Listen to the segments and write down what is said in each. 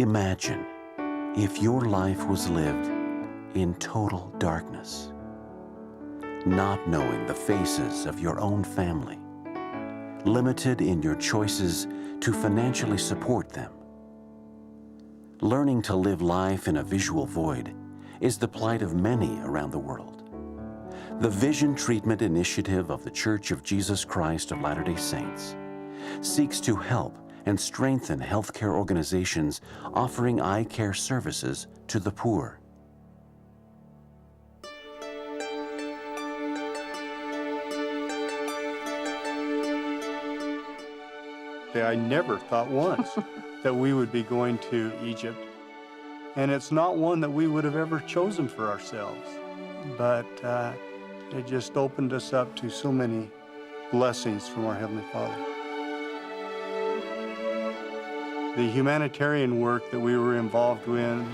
Imagine if your life was lived in total darkness, not knowing the faces of your own family, limited in your choices to financially support them. Learning to live life in a visual void is the plight of many around the world. The Vision Treatment Initiative of the Church of Jesus Christ of Latter-day Saints seeks to help and strengthen healthcare organizations offering eye care services to the poor. I never thought once that we would be going to Egypt. And it's not one that we would have ever chosen for ourselves. But it just opened us up to so many blessings from our Heavenly Father. The humanitarian work that we were involved in,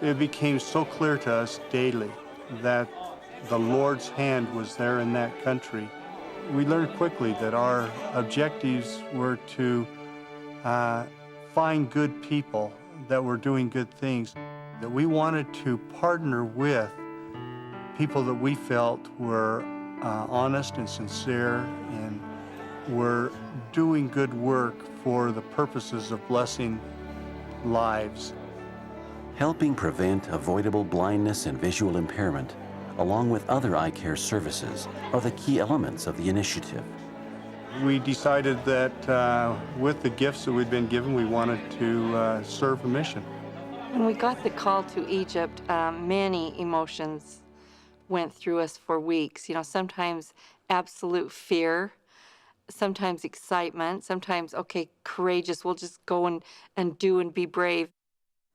it became so clear to us daily that the Lord's hand was there in that country. We learned quickly that our objectives were to find good people that were doing good things, that we wanted to partner with people that we felt were honest and sincere and were doing good work for the purposes of blessing lives. Helping prevent avoidable blindness and visual impairment, along with other eye care services, are the key elements of the initiative. We decided that with the gifts that we'd been given, we wanted to serve a mission. When we got the call to Egypt, many emotions went through us for weeks. You know, sometimes absolute fear, sometimes excitement, sometimes, okay, courageous, we'll just go and do and be brave.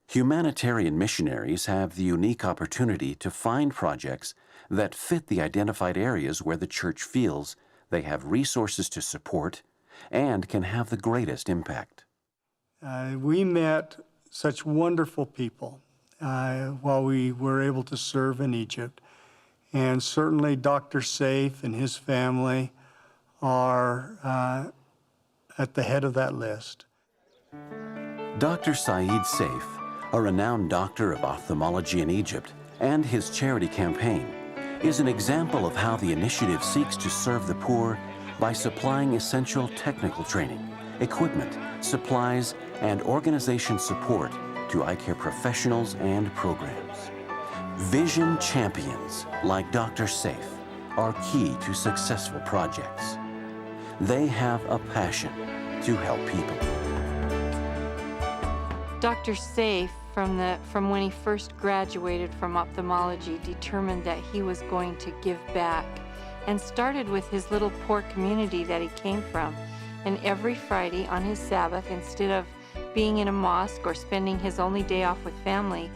Humanitarian missionaries have the unique opportunity to find projects that fit the identified areas where the church feels they have resources to support and can have the greatest impact. We met such wonderful people while we were able to serve in Egypt. And certainly Dr. Saif and his family are at the head of that list. Dr. Saeed Saif, a renowned doctor of ophthalmology in Egypt, and his charity campaign is an example of how the initiative seeks to serve the poor by supplying essential technical training, equipment, supplies, and organization support to eye care professionals and programs. Vision champions like Dr. Saif are key to successful projects. They have a passion to help people. Dr. Saif, from when he first graduated from ophthalmology, determined that he was going to give back and started with his little poor community that he came from. And every Friday on his Sabbath, instead of being in a mosque or spending his only day off with family,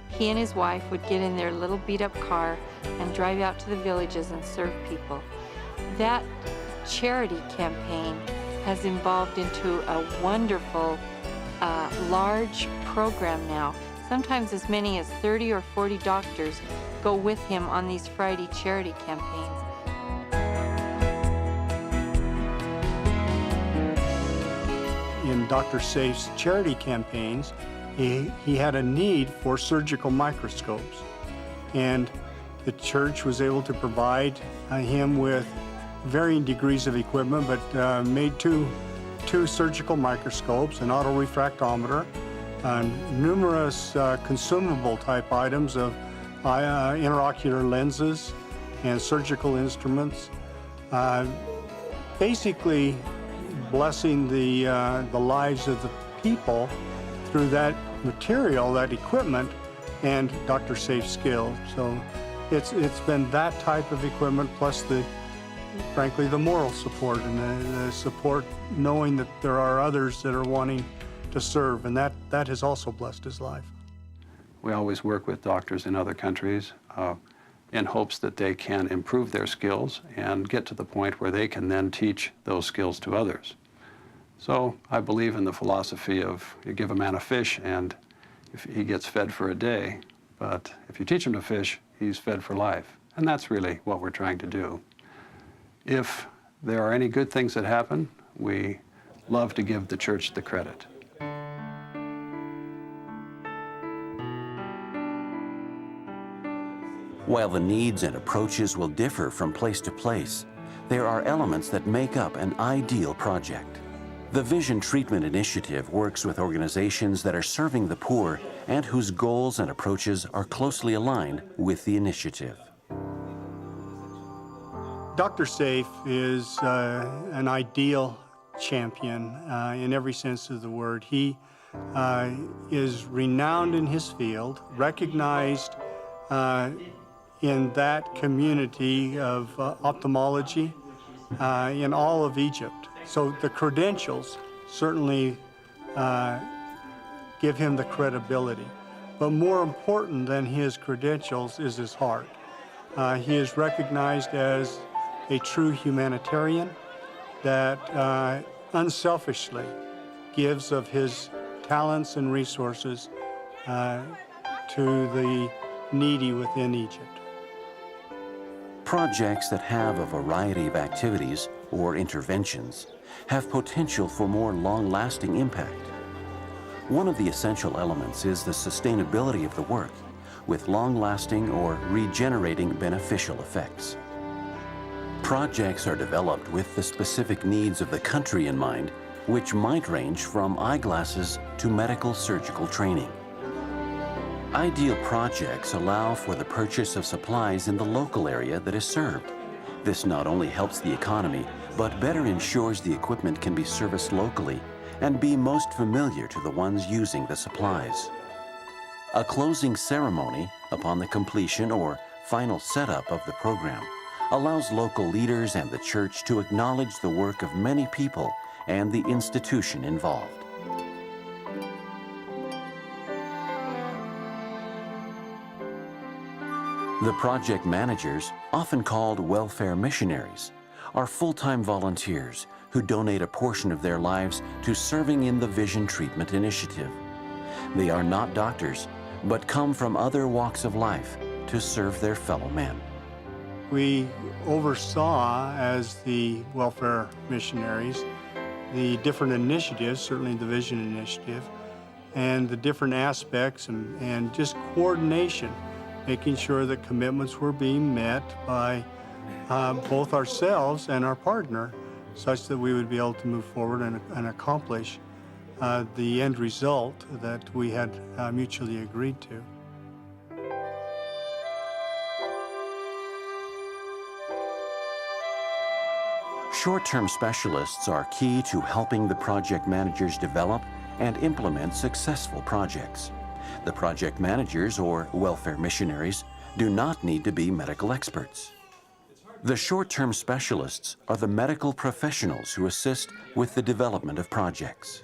he and his wife would get in their little beat-up car and drive out to the villages and serve people. That charity campaign has evolved into a wonderful, large program now. Sometimes as many as 30 or 40 doctors go with him on these Friday charity campaigns. In Dr. Saif's charity campaigns, he had a need for surgical microscopes. And the church was able to provide him with varying degrees of equipment, but made two surgical microscopes, an autorefractometer, numerous consumable type items of intraocular lenses and surgical instruments, basically blessing the lives of the people through that material, that equipment, and Dr. Saif's skill. So it's been that type of equipment plus frankly, the moral support and the support knowing that there are others that are wanting to serve, and that has also blessed his life. We always work with doctors in other countries in hopes that they can improve their skills and get to the point where they can then teach those skills to others. So I believe in the philosophy of you give a man a fish and if he gets fed for a day, but if you teach him to fish, he's fed for life. And that's really what we're trying to do. If there are any good things that happen, we love to give the church the credit. While the needs and approaches will differ from place to place, there are elements that make up an ideal project. The Vision Treatment Initiative works with organizations that are serving the poor and whose goals and approaches are closely aligned with the initiative. Dr. Safe is an ideal champion in every sense of the word. He is renowned in his field, recognized in that community of ophthalmology in all of Egypt. So the credentials certainly give him the credibility. But more important than his credentials is his heart. He is recognized as a true humanitarian that unselfishly gives of his talents and resources to the needy within Egypt. Projects that have a variety of activities or interventions have potential for more long-lasting impact. One of the essential elements is the sustainability of the work, with long-lasting or regenerating beneficial effects. Projects are developed with the specific needs of the country in mind, which might range from eyeglasses to medical surgical training. Ideal projects allow for the purchase of supplies in the local area that is served. This not only helps the economy, but better ensures the equipment can be serviced locally and be most familiar to the ones using the supplies. A closing ceremony upon the completion or final setup of the program allows local leaders and the church to acknowledge the work of many people and the institution involved. The project managers, often called welfare missionaries, are full-time volunteers who donate a portion of their lives to serving in the Vision Treatment Initiative. They are not doctors, but come from other walks of life to serve their fellow man. We oversaw, as the welfare missionaries, the different initiatives, certainly the Vision Initiative, and the different aspects and just coordination, making sure that commitments were being met by both ourselves and our partner, such that we would be able to move forward and accomplish the end result that we had mutually agreed to. Short-term specialists are key to helping the project managers develop and implement successful projects. The project managers, or welfare missionaries, do not need to be medical experts. The short-term specialists are the medical professionals who assist with the development of projects.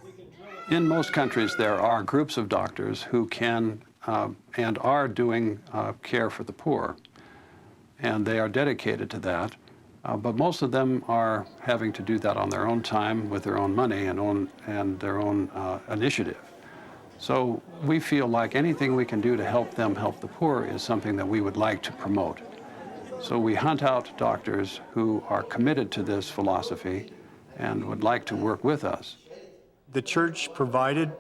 In most countries, there are groups of doctors who can and are doing care for the poor, and they are dedicated to that. But most of them are having to do that on their own time, with their own money and their own initiative. So we feel like anything we can do to help them help the poor is something that we would like to promote. So we hunt out doctors who are committed to this philosophy and would like to work with us. The church provided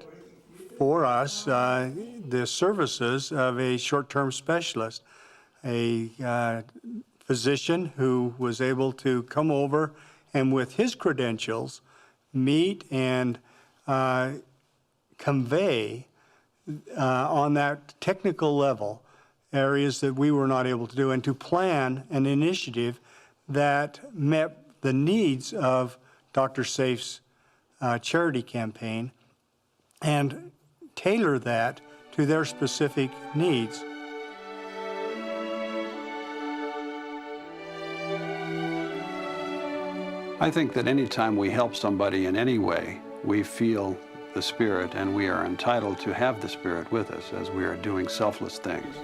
for us the services of a short-term specialist, a physician who was able to come over and with his credentials meet and convey on that technical level areas that we were not able to do, and to plan an initiative that met the needs of Dr. Safe's charity campaign and tailor that to their specific needs. I think that anytime we help somebody in any way, we feel the Spirit, and we are entitled to have the Spirit with us as we are doing selfless things.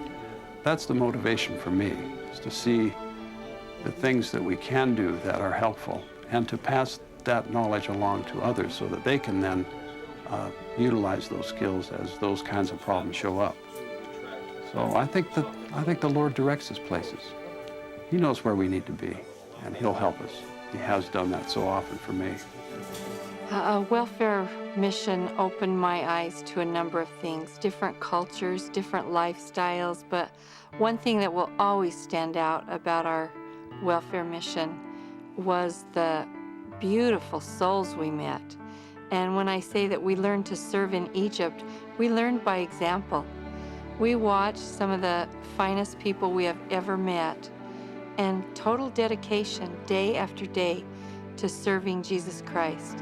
That's the motivation for me, is to see the things that we can do that are helpful and to pass that knowledge along to others so that they can then utilize those skills as those kinds of problems show up. So I think the Lord directs His places. He knows where we need to be, and He'll help us. He has done that so often for me. A welfare mission opened my eyes to a number of things, different cultures, different lifestyles, but one thing that will always stand out about our welfare mission was the beautiful souls we met. And when I say that we learned to serve in Egypt, we learned by example. We watched some of the finest people we have ever met, and total dedication day after day to serving Jesus Christ.